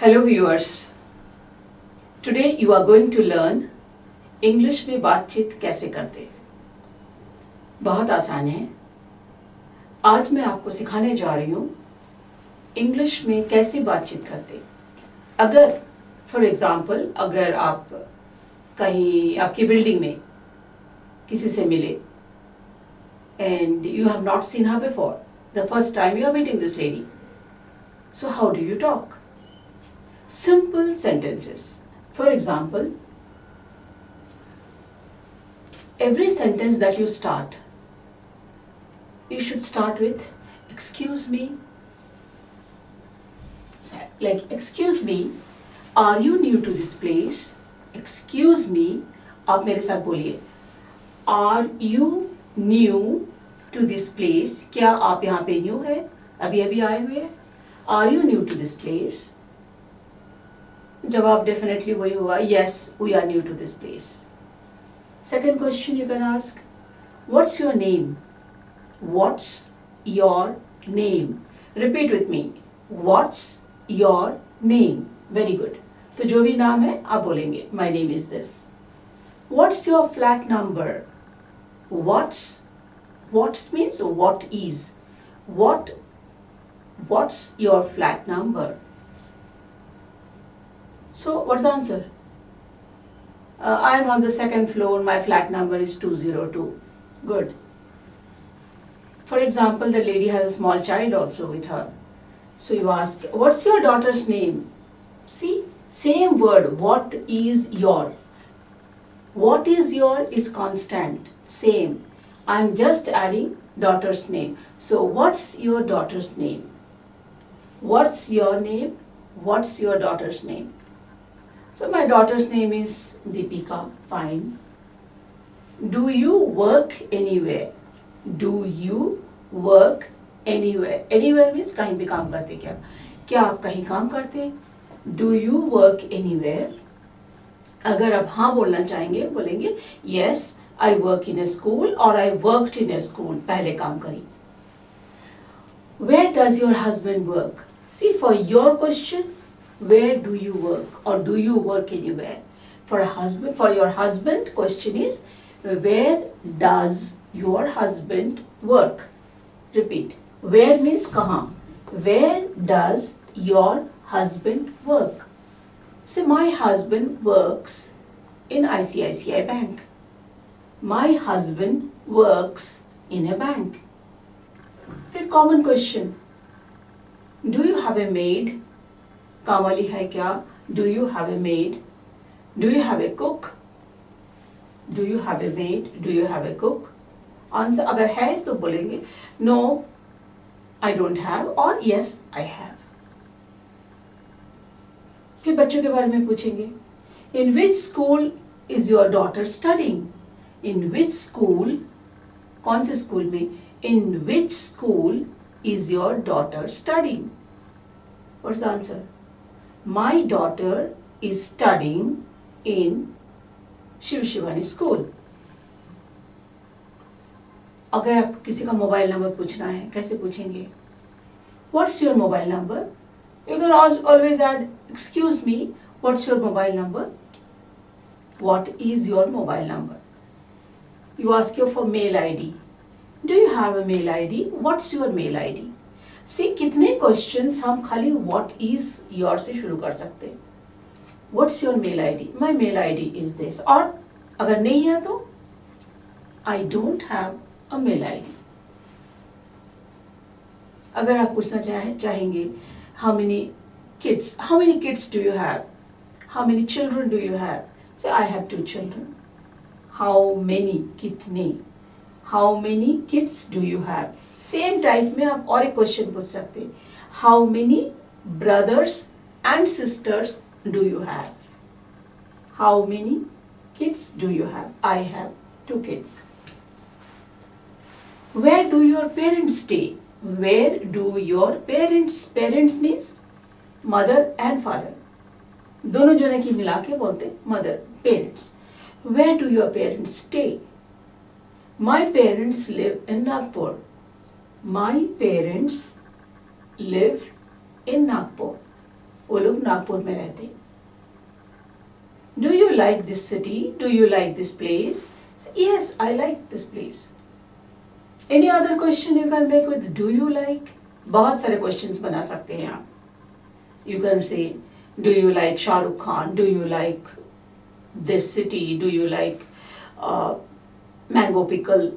Hello viewers, today you are going to learn English में बातचीत कैसे करते। बहुत आसान है। आज मैं आपको सिखाने जा रही हूँ इंग्लिश में कैसे बातचीत करते। अगर फॉर एग्जाम्पल अगर आप कहीं आपकी बिल्डिंग में किसी से मिले and you have not seen her before, the first time you are meeting this lady, so how do you talk? Simple sentences. For example, every sentence that you start, you should start with excuse me. Like, excuse me, are you new to this place? Excuse me, आप मेरे साथ बोलिए, are you new to this place? क्या आप यहाँ पे new है, अभी अभी आए हुए हैं? Are you new to this place? जवाब डेफिनेटली वही होगा, yes, we are new to this place. Second question you can ask, what's your name? What's your name? Repeat with me. What's your name? Very good. तो जो भी नाम है आप बोलेंगे, my name is this. What's your flat number? What's means what is. What's your flat number? So what's the answer? I am on the second floor, my flat number is 202. Good. For example, the lady has a small child also with her. So you ask, what's your daughter's name? See, same word, what is your. What is your is constant, same. I'm just adding daughter's name. So what's your daughter's name? What's your name? What's your daughter's name? So my daughter's name is Deepika. Fine. Do you work anywhere? Do you work anywhere? Anywhere means कहीं भी काम करते क्या? क्या आप कहीं काम करते? Do you work anywhere? अगर आप हाँ बोलना चाहेंगे बोलेंगे yes, I work in a school or I worked in a school. पहले काम करी. Where does your husband work? See, for your question, where do you work or do you work anywhere? For your husband, question is, where does your husband work? Repeat. Where means kahan. Where does your husband work? Say, my husband works in ICICI Bank. My husband works in a bank. Very common question. Do you have a maid? काम वाली है क्या? Do you have a maid? Do you have a cook? Do you have a maid? Do you have a cook? Answer अगर है तो बोलेंगे no, I don't have or yes, I have. फिर बच्चों के बारे में पूछेंगे. In which school is your daughter studying? In which school? कौन से स्कूल में? In which school is your daughter studying? What's the answer? My daughter is studying in Shiv Shivani school. अगर आपको किसी का मोबाइल नंबर पूछना है, कैसे पूछेंगे? What's your mobile number? You can always add, excuse me, what's your mobile number? What is your mobile number? You ask for mail ID. Do you have a mail ID? What's your mail ID? See, कितने questions हम खाली what is your से शुरू कर सकते हैं. What's your mail ID? My mail ID is this. और अगर नहीं है तो I don't have a mail ID. अगर आप पूछना चाहेंगे how many kids do you have? How many children do you have? Say, I have 2 children. How many? कितने? How many kids do you have? Same type में आप और एक question पूछ सकते हैं. How many brothers and sisters do you have? How many kids do you have? I have 2 kids. Where do your parents stay? Where do your parents means mother and father, दोनों जने की मिला के बोलते mother, parents. Where do your parents stay? My parents live in Nagpur. My parents live in Nagpur. वो लोग नागपुर में रहते? Do you like this city? Do you like this place? Say, yes, I like this place. Any other question you can make with do you like? बहुत सारे questions बना सकते हैं आप. You can say, do you like Shah Rukh Khan? Do you like this city? Do you like mango pickle?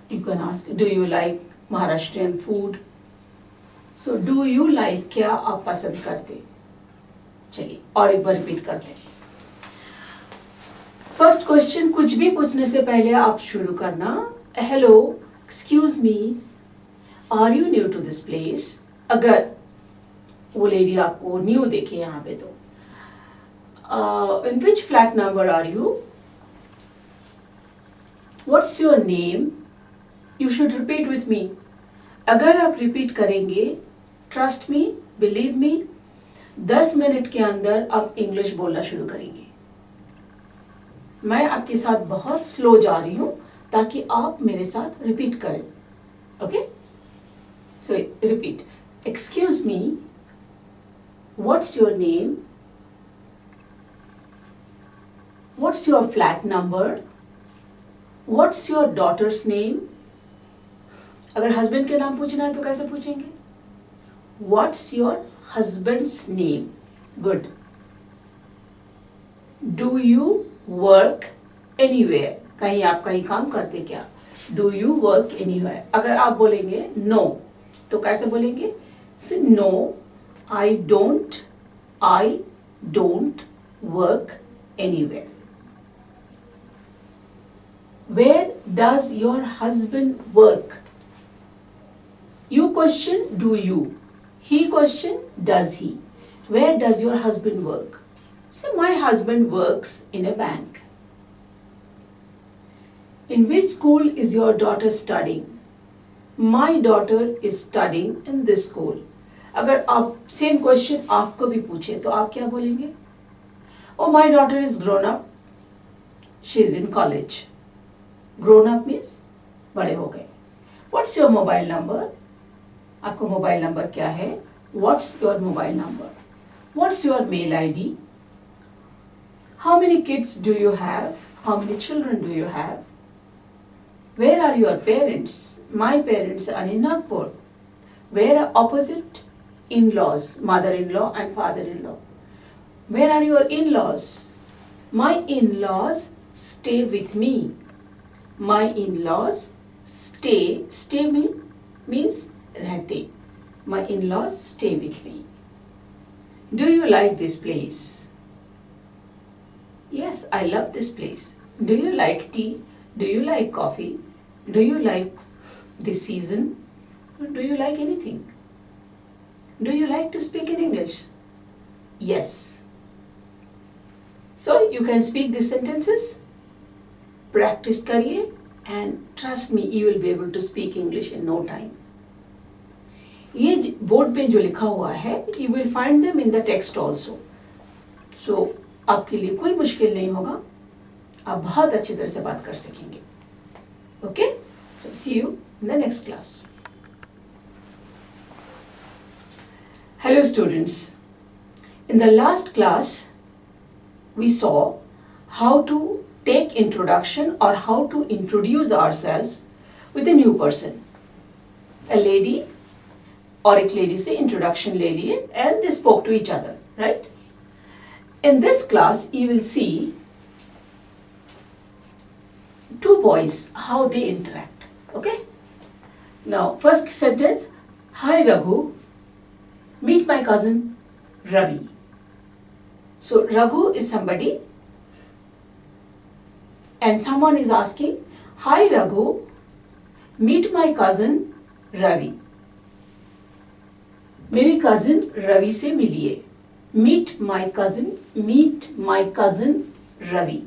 You can ask, do you like Maharashtrian food? So, do you like क्या आप पसंद करते? चलिए और एक बार repeat करते हैं. First question, कुछ भी पूछने से पहले आप शुरू करना, hello, excuse me, are you new to this place? अगर वो लेडी आपको न्यू देखे यहाँ पे तो, in which flat number are you? What's your name? You should repeat with me. अगर आप रिपीट करेंगे, trust me, believe me, 10 minute के अंदर आप इंग्लिश बोलना शुरू करेंगे. मैं आपके साथ बहुत स्लो जा रही हूं ताकि आप मेरे साथ रिपीट करें. Okay, so repeat. Excuse me, what's your name? What's your flat number? What's your daughter's name? अगर हस्बैंड के नाम पूछना है तो कैसे पूछेंगे? What's your husband's name? Good. Do you work anywhere? कहीं आप कहीं काम करते क्या? Do you work anywhere? अगर आप बोलेंगे नो तो कैसे बोलेंगे? No, I don't work anywhere. Where does your husband work? You question, do you? He question, does he? Where does your husband work? So my husband works in a bank. In which school is your daughter studying? My daughter is studying in this school. अगर आप same question आपको भी पूछे तो आप क्या बोलेंगे? Oh, my daughter is grown up. She is in college. Grown up means बड़े हो गए. What's your mobile number? आपको मोबाइल नंबर क्या है? What's your mobile number? What's your mail ID? How many kids do you have? How many children do you have? Where are your parents? My parents are in Nagpur. Where are opposite? In laws, mother in law and father in law. Where are your in laws? My in laws stay with me. My in laws stay means रहते. My in-laws stay with me. Do you like this place? Yes, I love this place. Do you like tea? Do you like coffee? Do you like this season? Do you like anything? Do you like to speak in English? Yes. So you can speak these sentences. Practice करिए and trust me, you will be able to speak English in no time. ये board पे जो लिखा हुआ है, you will find them in the text also. So आपके लिए कोई मुश्किल नहीं होगा, आप बहुत अच्छी तरह से बात कर सकेंगे. Okay? So see you in the next class. Hello students. In the last class, we saw how to take introduction or how to introduce ourselves with a new person. A lady और एक lady से introduction ले लिए and they spoke to each other, right? In this class, you will see two boys, how they interact, okay? Now, first sentence, hi Raghu, meet my cousin Ravi. So, Raghu is somebody and someone is asking, hi Raghu, meet my cousin Ravi. मेरी cousin Ravi से मिलिए. Meet my cousin Ravi.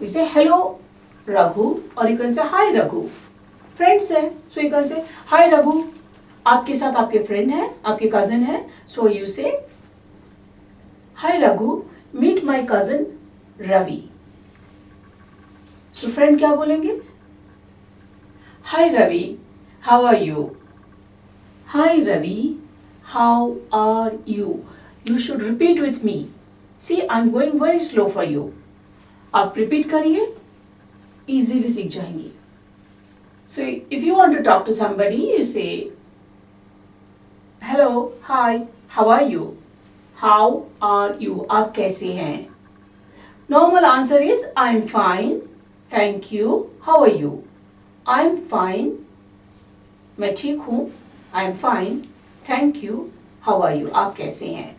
We say hello Raghu or you can say hi Raghu. Friends है, so you can say hi Raghu. आपके साथ आपके friend है, आपके cousin है, so you say hi Raghu, meet my cousin Ravi. So friend क्या बोलेंगे? Hi Ravi, how are you? Hi Ravi, how are you? You should repeat with me. See, I'm going very slow for you. आप repeat करिए, easily सीख जाएंगी. So if you want to talk to somebody, you say, hello, hi, how are you? How are you? आप कैसे हैं? Normal answer is I'm fine, thank you. How are you? I'm fine. मैं ठीक हूँ. I'm fine, thank you. How are you? आप कैसे हैं?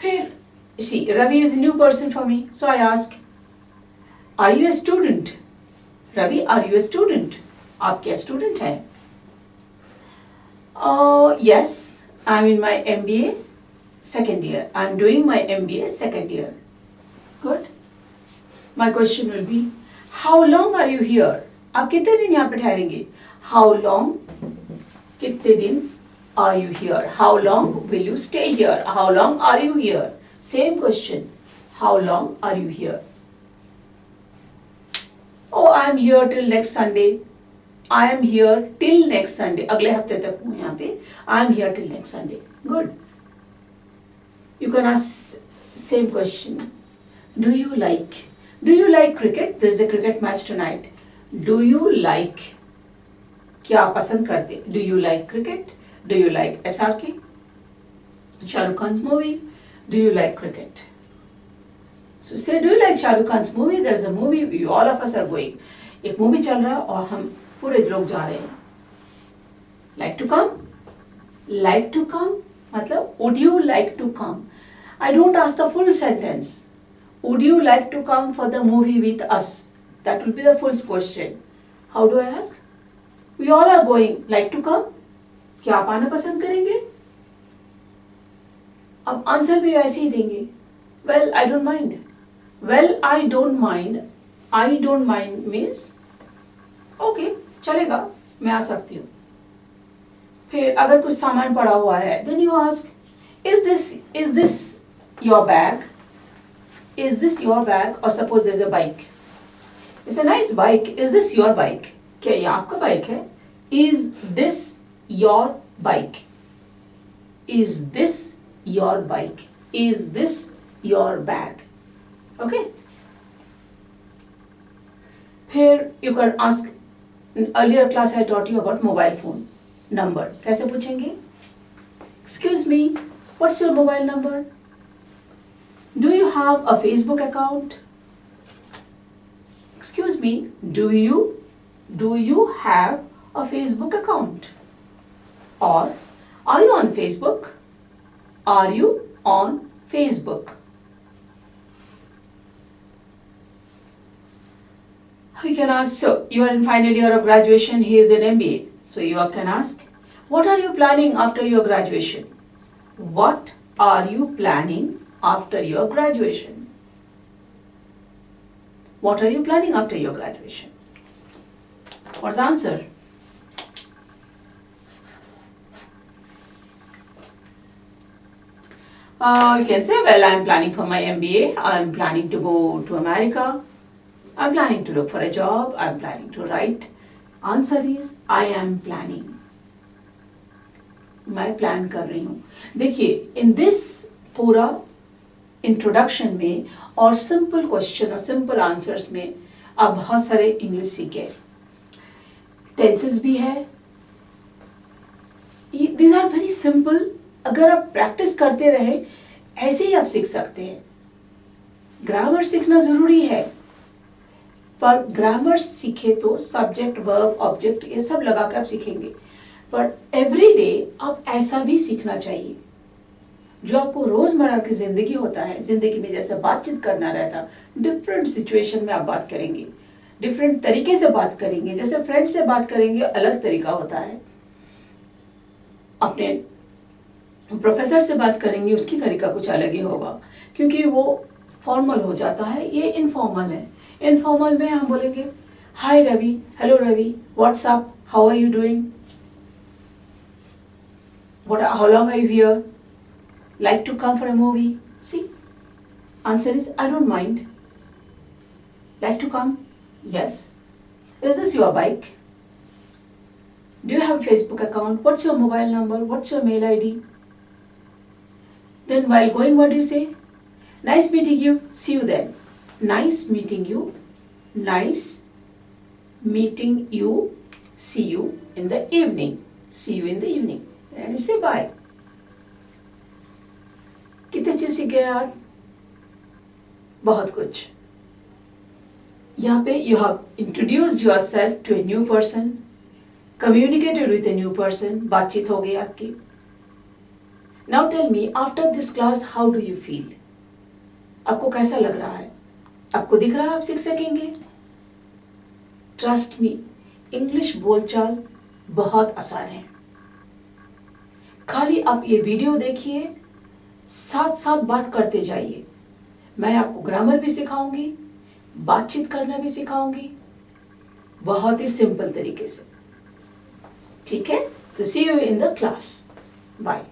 फिर see, Ravi is a new person for me, so I ask, are you a student? Ravi, are you a student? आप क्या student हैं? Yes, I'm in my MBA second year. I'm doing my MBA second year. Good. My question will be, how long are you here? आप कितने दिन यहाँ पे ठहरेंगे? How long? कितने दिन are you here? How long will you stay here? How long are you here? Same question. How long are you here? Oh, I am here till next Sunday. I am here till next Sunday. अगले हफ्ते तक हूँ यहाँ पे. I am here till next Sunday. Good. You can ask same question. Do you like cricket? There is a cricket match tonight. Do you like? क्या आप पसंद करते? Do you like cricket? Do you like SRK? Shah Rukh Khan's movie. Do you like cricket? So say, do you like Shah Rukh Khan's movie? There is a movie. All of us are going. एक movie चल रहा है और हम पूरे लोग जा रहे हैं. Like to come? Like to come? मतलब would you like to come? I don't ask the full sentence. Would you like to come for the movie with us? That will be the full question. How do I ask? We all are going. Like to come? क्या आप आना पसंद करेंगे? अब answer भी ऐसे ही देंगे. Well, I don't mind. Well, I don't mind. I don't mind means okay, चलेगा, मैं आ सकती हूँ. फिर अगर कुछ सामान पड़ा हुआ है, then you ask, is this your bag? Is this your bag? Or suppose there's a bike. It's a nice bike. Is this your bike? क्या ये आपका बाइक है? Is this your bike? Is this your bike? Is this your bag? Okay? फिर you can ask, in earlier class I taught you about mobile phone number. कैसे पूछेंगे? Excuse me, what's your mobile number? Do you have a Facebook account? Excuse me, do you have a Facebook account? Or are you on Facebook? Are you on Facebook? We can ask, so you are in final year of graduation, he is in MBA. So you can ask, what are you planning after your graduation? What are you planning after your graduation? What are you planning after your graduation? What's the answer? You can say, well, I'm planning for my MBA. I'm planning to go to America. I'm planning to look for a job. I'm planning to write. Answer is, I am planning. मैं plan कर रही हूँ. देखिए, in this पूरा introduction में और simple question और simple answers में आप बहुत सारे इंग्लिश सीखे. टेंसेस भी है. These are very simple. अगर आप प्रैक्टिस करते रहे ऐसे ही आप सीख सकते हैं. ग्रामर सीखना जरूरी है, पर ग्रामर सीखे तो सब्जेक्ट, वर्ब, ऑब्जेक्ट ये सब लगाकर आप सीखेंगे. पर एवरी डे आप ऐसा भी सीखना चाहिए जो आपको रोजमर्रा की जिंदगी होता है. जिंदगी में जैसे बातचीत करना रहता, डिफरेंट सिचुएशन में आप बात करेंगे, डिफरेंट तरीके से बात करेंगे. जैसे फ्रेंड से बात करेंगे अलग तरीका होता है, अपने प्रोफेसर से बात करेंगे उसकी तरीका कुछ अलग ही होगा, क्योंकि वो फॉर्मल हो जाता है. ये इनफॉर्मल है. इनफॉर्मल में हम बोलेंगे, hi Ravi, hello Ravi, what's up, how are you doing, how long are you here, like to come for a movie? See, answer is, I don't mind. Like to come? Yes. Is this your bike? Do you have a Facebook account? What's your mobile number? What's your mail ID? Then while going, what do you say? Nice meeting you. See you then. Nice meeting you. Nice meeting you. See you in the evening. See you in the evening. And you say bye. कितने चीज सीख गए आज? बहुत कुछ. यहाँ पे you have introduced yourself to a new person, communicated with a new person, बातचीत हो गई आपकी. Now tell me, after this class, how do you feel? आपको कैसा लग रहा है? आपको दिख रहा है आप सीख सकेंगे? Trust me, इंग्लिश बोलचाल बहुत आसान है. खाली आप ये वीडियो देखिए, साथ साथ बात करते जाइए. मैं आपको ग्रामर भी सिखाऊंगी, बातचीत करना भी सिखाऊंगी, बहुत ही सिंपल तरीके से. ठीक है? तो see you in the class. Bye.